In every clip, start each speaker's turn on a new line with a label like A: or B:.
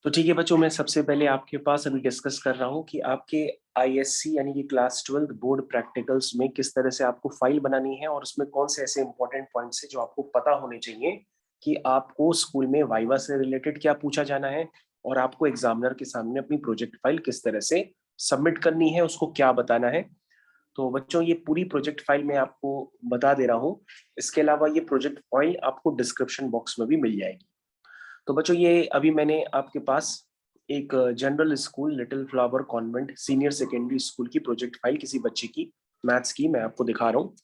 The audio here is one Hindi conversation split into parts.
A: तो ठीक है बच्चों, मैं सबसे पहले आपके पास अभी डिस्कस कर रहा हूँ कि आपके आईएससी यानी कि क्लास 12 बोर्ड प्रैक्टिकल्स में किस तरह से आपको फाइल बनानी है और उसमें कौन से ऐसे इंपॉर्टेंट पॉइंट्स हैं जो आपको पता होने चाहिए कि आपको स्कूल में वाइवा से रिलेटेड क्या पूछा जाना है और आपको एग्जामिनर के सामने अपनी प्रोजेक्ट फाइल किस तरह से सबमिट करनी है, उसको क्या बताना है। तो बच्चों, ये पूरी प्रोजेक्ट फाइल मैं आपको बता दे रहा हूँ। इसके अलावा ये प्रोजेक्ट फाइल आपको डिस्क्रिप्शन बॉक्स में भी मिल जाएगी। तो बच्चों, ये अभी मैंने आपके पास एक general school little flower convent senior secondary school की प्रोजेक्ट फाइल किसी बच्चे की मैथ्स की मैं आपको दिखा रहा हूँ।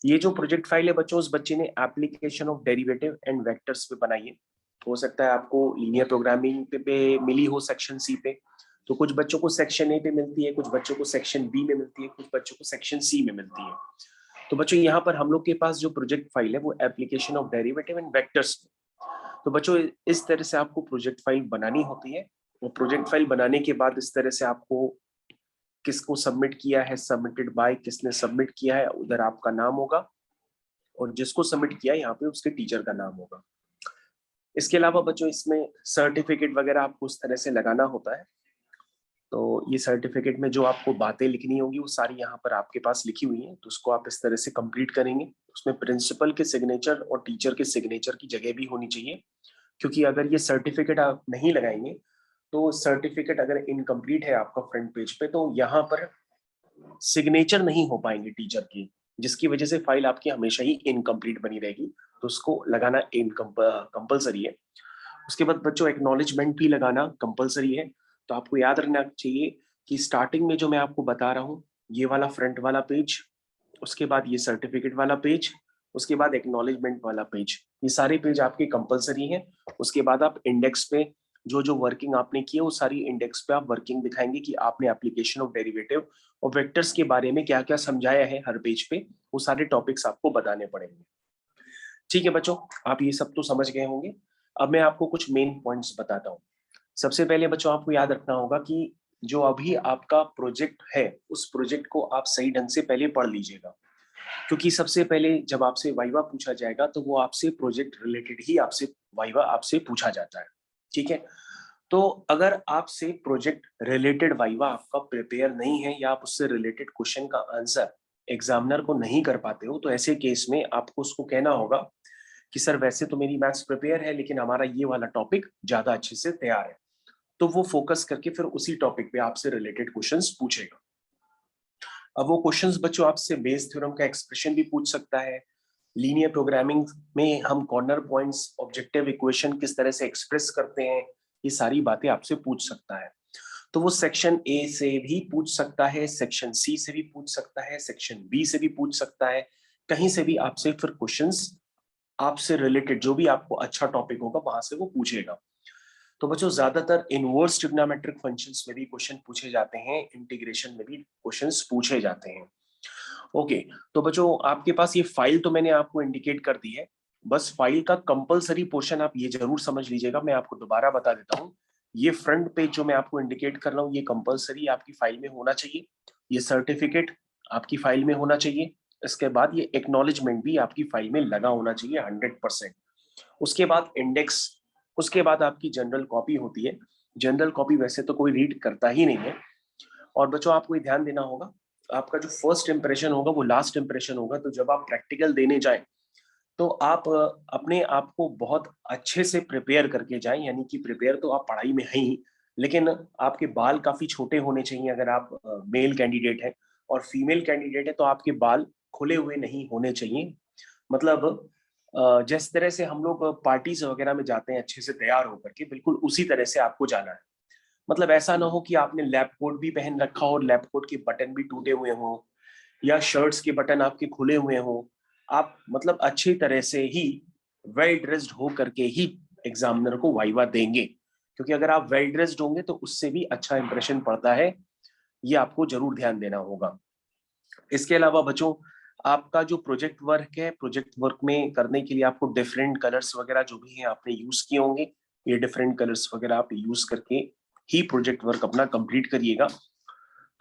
A: ये जो प्रोजेक्ट फाइल है बच्चों, उस बच्चे ने application of derivative and vectors पे बनाई है। हो सकता है आपको लीनियर प्रोग्रामिंग पे मिली हो सेक्शन सी पे। तो कुछ बच्चों को सेक्शन ए पे मिलती है, कुछ बच्चों को सेक्शन बी में मिलती है, कुछ बच्चों को सेक्शन सी में मिलती है। तो बच्चों, यहाँ पर हम लोग के पास जो प्रोजेक्ट फाइल है वो application of derivative and vectors. तो बच्चों, इस तरह से आपको प्रोजेक्ट फाइल बनानी होती है। और प्रोजेक्ट फाइल बनाने के बाद इस तरह से आपको किसको सबमिट किया है, सबमिटेड बाय किसने सबमिट किया है, उधर आपका नाम होगा और जिसको सबमिट किया है यहाँ पे उसके टीचर का नाम होगा। इसके अलावा बच्चों, इसमें सर्टिफिकेट वगैरह आपको उस तरह से लगाना होता है। तो ये सर्टिफिकेट में जो आपको बातें लिखनी होगी वो सारी यहाँ पर आपके पास लिखी हुई हैं, तो उसको आप इस तरह से कंप्लीट करेंगे। उसमें प्रिंसिपल के सिग्नेचर और टीचर के सिग्नेचर की जगह भी होनी चाहिए, क्योंकि अगर ये सर्टिफिकेट आप नहीं लगाएंगे तो सर्टिफिकेट अगर इनकम्प्लीट है आपका फ्रंट पेज पे तो यहाँ पर सिग्नेचर नहीं हो पाएंगे टीचर की, जिसकी वजह से फाइल आपकी हमेशा ही इनकम्प्लीट बनी रहेगी। तो उसको लगाना कंपलसरी है। उसके बाद बच्चों, एक्नॉलेजमेंट भी लगाना कंपलसरी है। तो आपको याद रखना चाहिए कि स्टार्टिंग में जो मैं आपको बता रहा हूँ, ये वाला फ्रंट वाला पेज, उसके बाद ये सर्टिफिकेट वाला पेज, उसके बाद एक्नॉलेजमेंट वाला पेज, ये सारे पेज आपके कंपलसरी हैं। उसके बाद आप इंडेक्स पे जो जो वर्किंग आपने की है वो सारी इंडेक्स पे आप वर्किंग दिखाएंगे कि आपने एप्लीकेशन ऑफ डेरिवेटिव और वेक्टर्स के बारे में क्या क्या समझाया है हर पेज पे, वो सारे टॉपिक्स आपको बताने पड़ेंगे। ठीक है बच्चों, आप ये सब तो समझ गए होंगे। अब मैं आपको कुछ मेन पॉइंट्स बताता हूँ। सबसे पहले बच्चों, आपको याद रखना होगा कि जो अभी आपका प्रोजेक्ट है उस प्रोजेक्ट को आप सही ढंग से पहले पढ़ लीजिएगा, क्योंकि सबसे पहले जब आपसे वाइवा पूछा जाएगा तो वो आपसे प्रोजेक्ट रिलेटेड ही आपसे वाइवा आपसे पूछा जाता है। ठीक है। तो अगर आपसे प्रोजेक्ट रिलेटेड वाइवा आपका प्रिपेयर नहीं है या आप उससे रिलेटेड क्वेश्चन का आंसर एग्जामिनर को नहीं कर पाते हो, तो ऐसे केस में आपको उसको कहना होगा कि सर वैसे तो मेरी मैथ्स प्रिपेयर है लेकिन हमारा ये वाला टॉपिक ज्यादा अच्छे से तैयार है। तो वो फोकस करके फिर उसी टॉपिक पे आपसे रिलेटेड क्वेश्चंस पूछेगा। अब वो क्वेश्चंस बच्चों आपसे बेस थ्योरम का एक्सप्रेशन भी पूछ सकता है। लीनियर प्रोग्रामिंग में हम कॉर्नर पॉइंट्स, ऑब्जेक्टिव इक्वेशन किस तरह से एक्सप्रेस करते हैं, ये सारी बातें आपसे पूछ सकता है। तो वो सेक्शन ए से भी पूछ सकता है, सेक्शन सी से भी पूछ सकता है, सेक्शन बी से भी पूछ सकता है। कहीं से भी आपसे फिर क्वेश्चंस आपसे रिलेटेड जो भी आपको अच्छा टॉपिक होगा वहां से वो पूछेगा। तो बच्चों, ज्यादातर इनवर्स ट्रिग्नोमेट्रिक फंक्शंस में भी क्वेश्चन पूछे जाते हैं, इंटीग्रेशन में भी क्वेश्चंस पूछे जाते हैं। ओके। तो बच्चों, आपके पास ये फाइल तो मैंने आपको इंडिकेट कर दी है। बस फाइल का कंपलसरी पोर्शन आप ये जरूर समझ लीजिएगा, मैं आपको दोबारा बता देता हूँ। ये फ्रंट पेज जो मैं आपको इंडिकेट कर रहा हूँ ये कंपलसरी आपकी फाइल में होना चाहिए। ये सर्टिफिकेट आपकी फाइल में होना चाहिए। इसके बाद ये एक्नॉलेजमेंट भी आपकी फाइल में लगा होना चाहिए 100%। उसके बाद इंडेक्स, उसके बाद आपकी जनरल कॉपी होती है। जनरल कॉपी वैसे तो कोई रीड करता ही नहीं है। और बच्चों, आपको ये ध्यान देना होगा, आपका जो फर्स्ट इंप्रेशन होगा वो लास्ट इंप्रेशन होगा। तो जब आप प्रैक्टिकल देने जाएं तो आप अपने आप को बहुत अच्छे से प्रिपेयर करके जाएं, यानी कि प्रिपेयर तो आप पढ़ाई में हैं ही, लेकिन आपके बाल काफी छोटे होने चाहिए अगर आप मेल कैंडिडेट हैं। और फीमेल कैंडिडेट है तो आपके बाल खुले हुए नहीं होने चाहिए। मतलब जिस तरह से हम लोग पार्टीज वगैरह में जाते हैं अच्छे से तैयार होकर के, बिल्कुल उसी तरह से आपको जाना है। मतलब ऐसा ना हो कि आपने लैब कोट भी पहन रखा हो और लैब कोट के बटन भी टूटे हुए हों या शर्ट्स के बटन आपके खुले हुए हों। आप मतलब अच्छी तरह से ही वेल ड्रेस्ड हो करके ही एग्जामिनर को वाइवा देंगे, क्योंकि अगर आप वेल ड्रेस्ड होंगे तो उससे भी अच्छा इंप्रेशन पड़ता है। ये आपको जरूर ध्यान देना होगा। इसके अलावा बच्चों, आपका जो प्रोजेक्ट वर्क है, प्रोजेक्ट वर्क में करने के लिए आपको डिफरेंट कलर्स वगैरह जो भी हैं आपने यूज किए होंगे, ये डिफरेंट कलर्स वगैरह आप यूज करके ही प्रोजेक्ट वर्क अपना कंप्लीट करिएगा।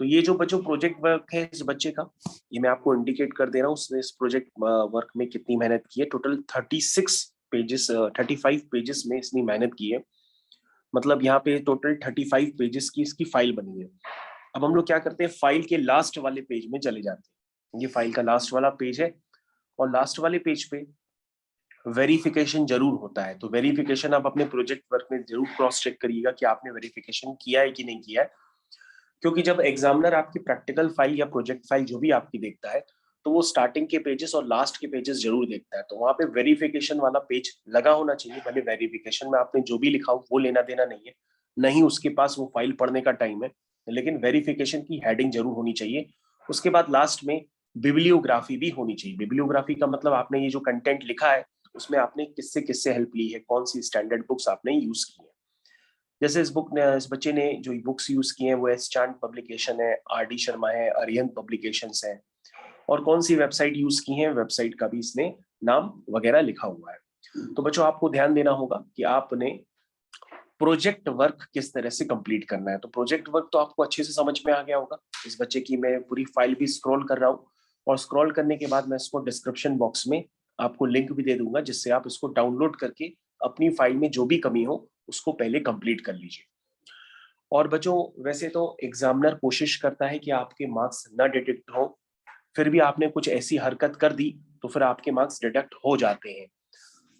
A: तो ये जो बच्चों प्रोजेक्ट वर्क है इस बच्चे का, ये मैं आपको इंडिकेट कर दे रहा हूँ उसने इस प्रोजेक्ट वर्क में कितनी मेहनत की है। टोटल 36 पेजेस, 35 पेजेस में इसने मेहनत की है। मतलब यहाँ पे टोटल 35 पेजेस की इसकी फाइल बनी है। अब हम लोग क्या करते हैं, फाइल के लास्ट वाले पेज में चले जाते हैं। ये फाइल का लास्ट वाला पेज है और लास्ट वाले पेज पे वेरिफिकेशन जरूर होता है। तो वेरिफिकेशन आप अपने प्रोजेक्ट वर्क में जरूर क्रॉस चेक करिएगा कि आपने वेरिफिकेशन किया है कि नहीं किया है, क्योंकि जब एग्जामिनर आपकी प्रैक्टिकल फाइल या प्रोजेक्ट फाइल जो भी आपकी देखता है तो वो स्टार्टिंग के पेजेस और लास्ट के पेजेस जरूर देखता है। तो वहां पे वेरिफिकेशन वाला पेज लगा होना चाहिए। भले वेरिफिकेशन में आपने जो भी लिखा हो वो लेना देना नहीं है, नहीं उसके पास वो फाइल पढ़ने का टाइम है, लेकिन वेरिफिकेशन की हेडिंग जरूर होनी चाहिए। उसके बाद लास्ट में बिब्लियोग्राफी भी होनी चाहिए। बिब्लियोग्राफी का मतलब आपने ये जो कंटेंट लिखा है उसमें आपने किससे किससे हेल्प ली है, कौन सी स्टैंडर्ड बुक्स आपने यूज की है। जैसे इस बच्चे ने जो बुक्स यूज की हैं वो एस चांद पब्लिकेशन है, आर डी शर्मा है, अरिहंत पब्लिकेशंस है, और कौन सी वेबसाइट यूज की है, वेबसाइट का भी इसने नाम वगैरह लिखा हुआ है। तो बच्चों आपको ध्यान देना होगा कि आपने प्रोजेक्ट वर्क किस तरह से कंप्लीट करना है। तो प्रोजेक्ट वर्क तो आपको अच्छे से समझ में आ गया होगा। इस बच्चे की मैं पूरी फाइल भी स्क्रॉल कर रहा हूँ, और स्क्रॉल करने के बाद मैं इसको डिस्क्रिप्शन बॉक्स में आपको लिंक भी दे दूंगा, जिससे आप इसको डाउनलोड करके अपनी फाइल में जो भी कमी हो उसको पहले कंप्लीट कर लीजिए। और बच्चों वैसे तो एग्जामिनर कोशिश करता है कि आपके मार्क्स ना डिटेक्ट हो, फिर भी आपने कुछ ऐसी हरकत कर दी तो फिर आपके मार्क्स डिडक्ट हो जाते हैं।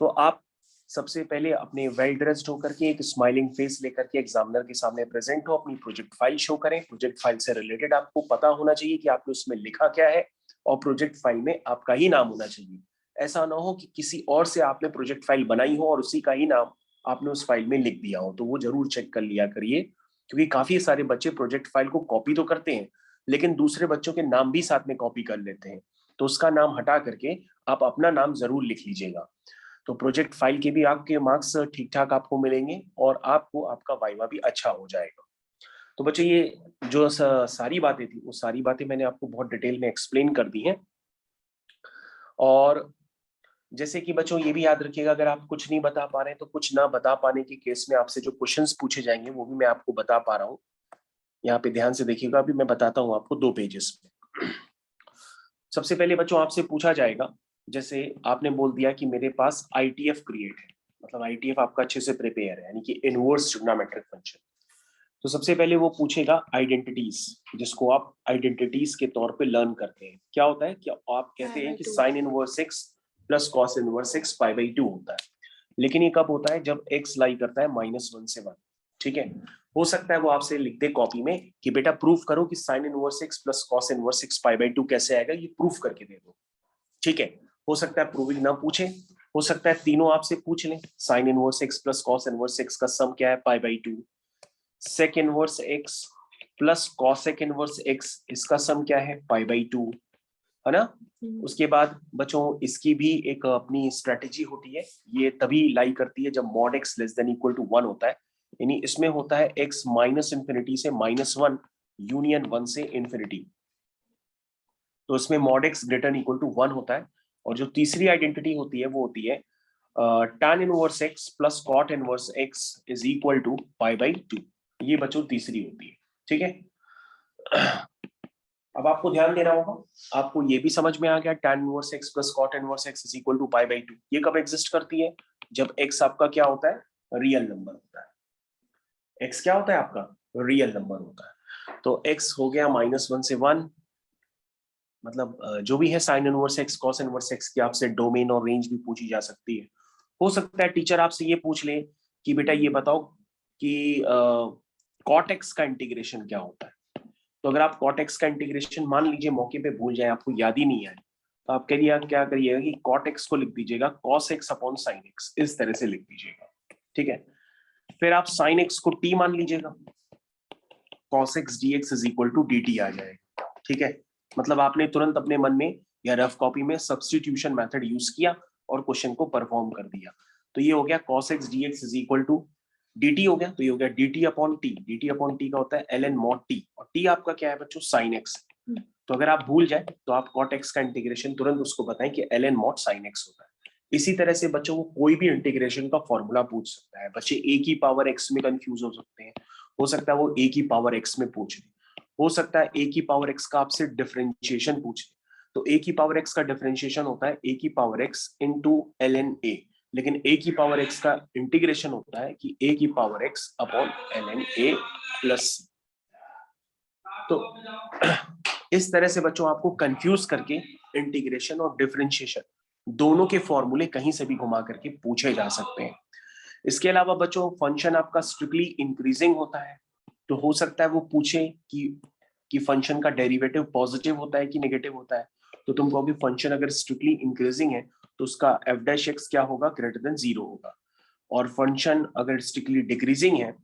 A: तो आप सबसे पहले अपने वेल ड्रेस्ड होकर के एक स्माइलिंग फेस लेकर के एग्जामिनर के सामने प्रेजेंट हो, अपनी प्रोजेक्ट फाइल शो करें। प्रोजेक्ट फाइल से रिलेटेड आपको पता होना चाहिए कि आपने उसमें लिखा क्या है, और प्रोजेक्ट फाइल में आपका ही नाम होना चाहिए। ऐसा ना हो कि किसी और से आपने प्रोजेक्ट फाइल बनाई हो और उसी का ही नाम आपने उस फाइल में लिख दिया हो। तो वो जरूर चेक कर लिया करिए, क्योंकि काफी सारे बच्चे प्रोजेक्ट फाइल को कॉपी तो करते हैं लेकिन दूसरे बच्चों के नाम भी साथ में कॉपी कर लेते हैं। तो उसका नाम हटा करके आप अपना नाम जरूर लिख लीजिएगा। तो प्रोजेक्ट फाइल के भी आपके मार्क्स ठीक ठाक आपको मिलेंगे और आपको आपका वाइवा भी अच्छा हो जाएगा। तो बच्चे ये जो सारी बातें थी वो सारी बातें मैंने आपको बहुत डिटेल में एक्सप्लेन कर दी हैं। और जैसे कि बच्चों ये भी याद रखिएगा, अगर आप कुछ नहीं बता पा रहे हैं तो कुछ ना बता पाने के केस में आपसे जो क्वेश्चंस पूछे जाएंगे वो भी मैं आपको बता पा रहा हूँ। यहाँ पे ध्यान से देखिएगा, अभी मैं बताता हूँ आपको 2 पेजेस में। सबसे पहले बच्चों आपसे पूछा जाएगा, जैसे आपने बोल दिया कि मेरे पास आईटीएफ क्रिएट है, मतलब आईटीएफ आपका अच्छे से प्रिपेयर है, यानी कि इनवर्स ट्रिग्नोमेट्रिक फंक्शन। तो सबसे पहले वो पूछेगा आइडेंटिटीज, जिसको आप आइडेंटिटीज के तौर पे लर्न करते हैं। क्या होता है कि आप कहते हैं कि sign inverse x plus cos inverse x pi by 2 होता है, लेकिन ये कब होता है, जब एक्स लाई करता है -1 से 1। ठीक है, हो सकता है वो आपसे लिख दे कॉपी में कि बेटा प्रूफ करो कि sign inverse x plus cos inverse x pi by 2 कैसे आएगा, ये प्रूफ करके दे दो। ठीक है, हो सकता है प्रूविंग ना पूछे, हो सकता है तीनों आपसे पूछ लें। Sine inverse x plus cos inverse x का सम क्या है, pi by 2। Sec inverse x plus cosec inverse x, इसका सम क्या है, पाई बाई 2, है ना। उसके बाद बच्चों इसकी भी एक अपनी स्ट्रेटेजी होती है, ये तभी लाई करती है जब mod x less than equal to 1 होता है, यानी इसमें होता है एक्स माइनस इंफिनिटी से -1 यूनियन 1 से इंफिनिटी, तो इसमें mod x greater equal to 1 होता है। और जो तीसरी आइडेंटिटी होती है वो होती है tan inverse x plus cot inverse x is equal to pi by 2। ये बच्चों तीसरी होती है। ठीक है, अब आपको ध्यान देना होगा, आपको ये भी समझ में आ गया tan inverse x plus cot inverse x is equal to pi by 2 ये कब एग्जिस्ट करती है, जब x आपका क्या होता है, रियल नंबर होता है। x क्या होता है आपका, रियल नंबर होता है। तो x हो गया -1 से 1, मतलब जो भी है sign inverse x cos inverse x की आपसे डोमेन और रेंज भी पूछी जा सकती है। हो सकता है टीचर आपसे ये पूछ ले कि बेटा ये बताओ कि कॉट एक्स का इंटीग्रेशन क्या होता है। तो अगर आप कॉट एक्स का इंटीग्रेशन मान लीजिए मौके पे भूल जाए, आपको याद ही नहीं आए, तो आप करिए क्या करिएगा कि कॉट एक्स को लिख दीजिएगा cos x upon sine x, इस तरह से लिख दीजिएगा। ठीक है, फिर आप साइन एक्स को टी मान लीजिएगा, cos x d x is equal to d t आ जाएगा। ठीक है, मतलब आपने तुरंत अपने मन में या रफ कॉपी में सब्स्टिट्यूशन मेथड यूज किया और क्वेश्चन को परफॉर्म कर दिया। तो ये हो गया cos x dx is equal to dt हो गया, तो ये हो गया dt upon t. dt upon t का होता है ln mod t, और t आपका क्या है बच्चों, sin x। तो अगर आप भूल जाए तो आप cot x का इंटीग्रेशन तुरंत उसको बताएं कि ln mod sin x होता है। इसी तरह से बच्चों को कोई भी इंटीग्रेशन का फॉर्मूला पूछ सकता है। बच्चे a की पावर x में कंफ्यूज हो सकते हैं, हो सकता है वो a की पावर x में पूछ ले, हो सकता है a की पावर x का आपसे डिफरेंशिएशन पूछ ले। तो a की पावर x का डिफरेंशिएशन होता है a की power x into ln a, लेकिन a की पावर x का इंटीग्रेशन होता है कि a की power x upon ln a plus c। तो इस तरह से बच्चों आपको कंफ्यूज करके इंटीग्रेशन और डिफरेंशिएशन दोनों के फॉर्मूले कहीं से भी घुमा करके पूछे जा सकते हैं। इसके अलावा बच्चों फंक्शन आपका स्ट्रिक्टली इंक्रीजिंग होता है, तो हो सकता है वो पूछे कि फंक्शन का डेरिवेटिव पॉजिटिव होता है कि नेगेटिव होता है। तो तुम कहोगे फंक्शन अगर स्ट्रिक्टली इंक्रीजिंग है तो उसका एफ डैश एक्स क्या होगा, ग्रेटर देन 0 होगा। और फंक्शन अगर स्ट्रिक्टली डिक्रीजिंग है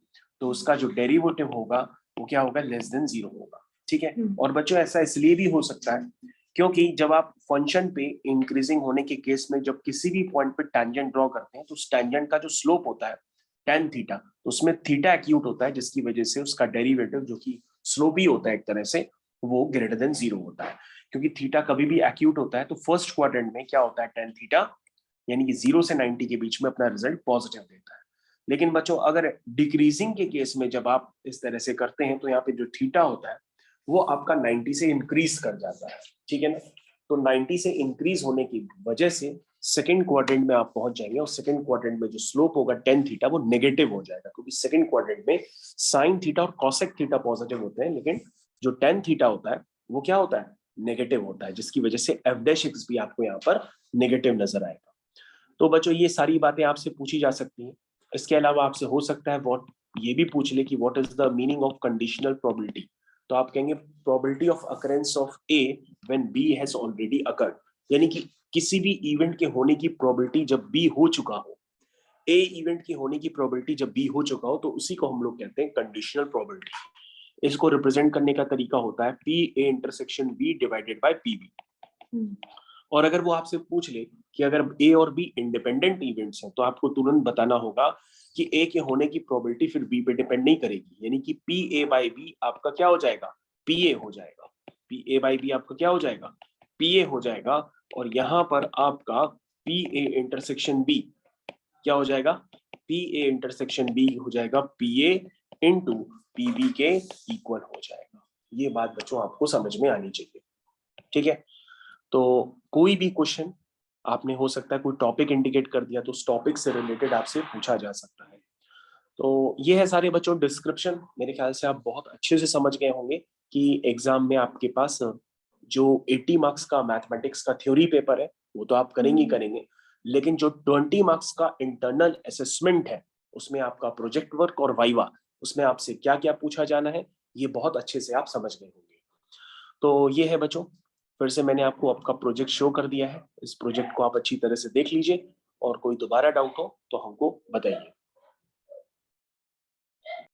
A: तो उसका जो डेरिवेटिव होगा वो क्या होगा, लेस देन 0 होगा। ठीक है। और बच्चों ऐसा इसलिए भी हो सकता है क्योंकि जब आप फंक्शन पे इंक्रीजिंग होने के केस में जब किसी भी पॉइंट पे टेंजेंट ड्रॉ करते हैं तो उस टेंजेंट का जो स्लोप होता है tan थीटा, तो उसमें थीटा एक्यूट होता है जिसकी वजह से उसका डेरिवेटिव जो कि स्लोपी होता है एक तरह से, वो ग्रेटर देन 0 होता है। क्योंकि थीटा कभी भी एक्यूट होता है तो फर्स्ट क्वाड्रेंट में क्या होता है, tan थीटा यानी कि 0 से 90 के बीच में अपना रिजल्ट पॉजिटिव देता है। लेकिन बच्चों अगर डिक्रीजिंग के केस में जब आप इस तरह से करते हैं तो यहाँ पे जो थीटा होता है वो आपका 90 से इंक्रीज कर जाता है। ठीक है ना। तो 90 से इंक्रीज होने की वजह से सेकंड क्वाड्रेंट में आप पहुंच जाएंगे और सेकंड क्वाड्रेंट में जो स्लोप होगा tan थीटा वो नेगेटिव हो जाएगा, क्योंकि सेकंड क्वाड्रेंट में साइन थीटा और कॉसेक थीटा पॉजिटिव होते हैं लेकिन जो tan थीटा होता है वो क्या होता है, नेगेटिव होता है, जिसकी वजह से एफ डैश एक्स भी आपको यहाँ पर नेगेटिव नजर आएगा। तो बच्चों ये सारी बातें आपसे पूछी जा सकती हैं। इसके अलावा आपसे हो सकता है व्हाट ये भी पूछ ले कि what is the meaning of conditional probability. तो आप कहेंगे probability of occurrence of A when B has already occurred, यानी कि किसी भी इवेंट के होने की प्रोबेबिलिटी जब बी हो चुका हो, ए इवेंट की होने की प्रोबेबिलिटी जब बी हो चुका हो तो उसी को हम लोग कहते हैं कंडीशनल प्रोबेबिलिटी। इसको रिप्रेजेंट करने का तरीका होता है P A intersection B divided by P B. और अगर वो आपसे पूछ ले कि अगर ए और बी इंडिपेंडेंट इवेंट्स हैं तो आपको तुरंत बताना होगा कि ए के होने की प्रोबेबिलिटी फिर बी पे डिपेंड नहीं करेगी, यानी कि पी ए बाई बी आपका क्या हो जाएगा, पी ए हो जाएगा। पी ए बाई बी आपका क्या हो जाएगा, पी ए हो जाएगा। और यहां पर आपका पी ए इंटरसेक्शन बी क्या हो जाएगा, पी ए इंटरसेक्शन बी हो जाएगा P A into P B के इक्वल हो जाएगा। ये बात बच्चों आपको समझ में आनी चाहिए। ठीक है। तो कोई भी क्वेश्चन आपने हो सकता है कोई टॉपिक इंडिकेट कर दिया तो उस टॉपिक से रिलेटेड आपसे पूछा जा सकता है। तो ये है सारे बच्चों डिस्क्रिप्शन। मेरे ख्याल से आप बहुत अच्छे से समझ गए होंगे कि एग्जाम में आपके पास जो 80 मार्क्स का मैथमेटिक्स का थ्योरी पेपर है वो तो आप करेंगे करेंगे, लेकिन जो 20 मार्क्स का इंटरनल असेसमेंट है उसमें आपका प्रोजेक्ट वर्क और वाइवा, उसमें आपसे क्या क्या पूछा जाना है ये बहुत अच्छे से आप समझ गए होंगे। तो ये है बच्चों, फिर से मैंने आपको आपका प्रोजेक्ट शो कर दिया है। इस प्रोजेक्ट को आप अच्छी तरह से देख लीजिए और कोई दोबारा डाउट हो तो हमको बताइए।